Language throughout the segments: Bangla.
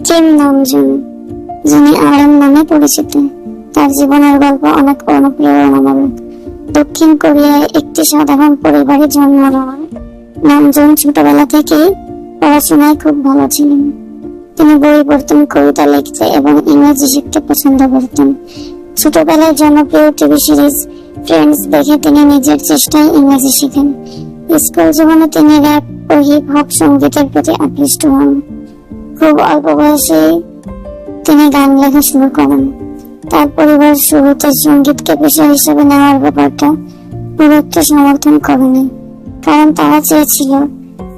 কিম নামজুন, যিনি আরএম নামে পরিচিত, তার জীবনের গল্প অনেক অনুপ্রেরণামূলক। দক্ষিণ কোরিয়ায় একটি সাধারণ পরিবারে জন্ম নেওয়া নামজুন ছোটবেলা থেকেই পড়াশোনায় খুব ভালো ছিলেন। তিনি বই পড়তেন, কবিতা লিখতে এবং ইংরেজি শিখতে পছন্দ করতেন। ছোটবেলায় জনপ্রিয় টিভি সিরিজ ফ্রেন্ডস দেখে তিনি নিজের চেষ্টায় ইংরেজি শিখেন। স্কুল জীবনে তিনি র‍্যাপ ও হিপ হপ সঙ্গীতের প্রতি আকৃষ্ট হন। খুব অল্প বয়সে তিনি গান লেখা শুরু করেন। তার পরিবার শুরুতে সঙ্গীতকে পেশা হিসেবে নেওয়ার ব্যাপারটা পুরোপুরি সমর্থন করেনি, কারণ তারা চেয়েছিল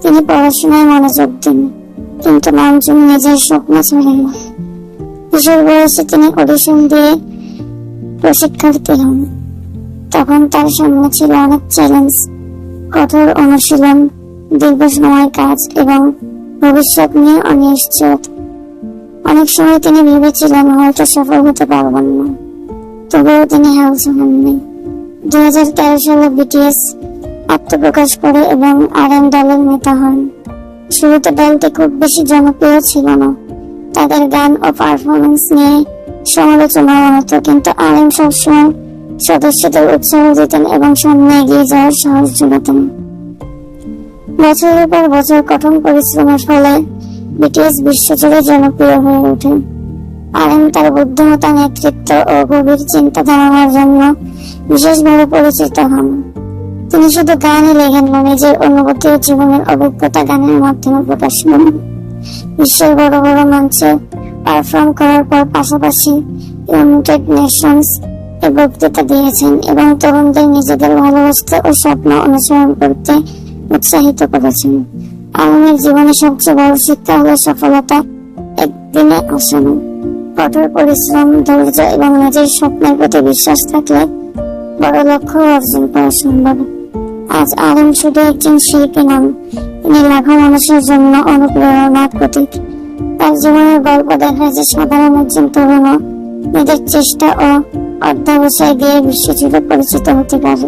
তিনি পড়াশোনায় মনোযোগ দিন। কিন্তু নামজুন নিজের স্বপ্ন ছাড়েন না। কিশোর বয়সে তিনি অডিশন দিয়ে প্রশিক্ষার্থী হন। তখন তার সামনে ছিল অনেক চ্যালেঞ্জ, কঠোর অনুশীলন, দীর্ঘ সময় কাজ এবং ভবিষ্যৎ নিয়ে অনিশ্চয়তা। অনেক সময় তিনি ভেবেছিলেন হয়তো সফল হতে পারবেন না, তবুও তিনি হাল ছাড়েননি। 2013 সালে বিটিএস আত্মপ্রকাশ করে এবং আরএম দলের নেতা হন। শুরুতে দলটি খুব বেশি জনপ্রিয় ছিল না। তাদের গান ও পারফরমেন্স নিয়ে সমালোচনা হতো, কিন্তু আরএম সবসময় সদস্যদের উৎসাহ দিতেন এবং সামনে এগিয়ে যাওয়ার সাহস যোগাতেন। বছরের পর বছর কঠোর পরিশ্রমের ফলে বিটিএস বিশ্বজুড়ে জনপ্রিয় হয়ে ওঠে। আরএম তার বুদ্ধিমত্তা, নেতৃত্ব ও গভীর চিন্তাধারার জন্য বিশেষভাবে পরিচিত হন। তিনি শুধু গানই লেখেন না, নিজের অনুভূতি ও জীবনের অভিজ্ঞতা গানের মাধ্যমে প্রকাশ করেন। বিশ্বের বড় বড় মঞ্চে পারফর্ম করার পর পাশাপাশি ইউনাইটেড নেশনস এ বক্তৃতা দিয়েছেন এবং তরুণদের নিজেদের ভালোবাসতে ও স্বপ্ন অনুসরণ করতে উৎসাহিত করেছেন। আরএমের জীবনে সবচেয়ে বড় শিক্ষা হলো সফলতা একদিনে আসে না। কঠোর পরিশ্রম, ধৈর্য এবং নিজের স্বপ্নের প্রতি বিশ্বাস থাকলে বড় লক্ষ্য অর্জন করা সম্ভব। আজ আরএম শুধু একজন শিল্পী নন, তিনি লাখো মানুষের জন্য অনুপ্রেরণার প্রতীক। তার জীবনের গল্প দেখায় যে সাধারণ একজন তরুণ নিজের চেষ্টা ও অধ্যবসায় দিয়ে বিশ্বজুড়ে পরিচিত হতে পারে।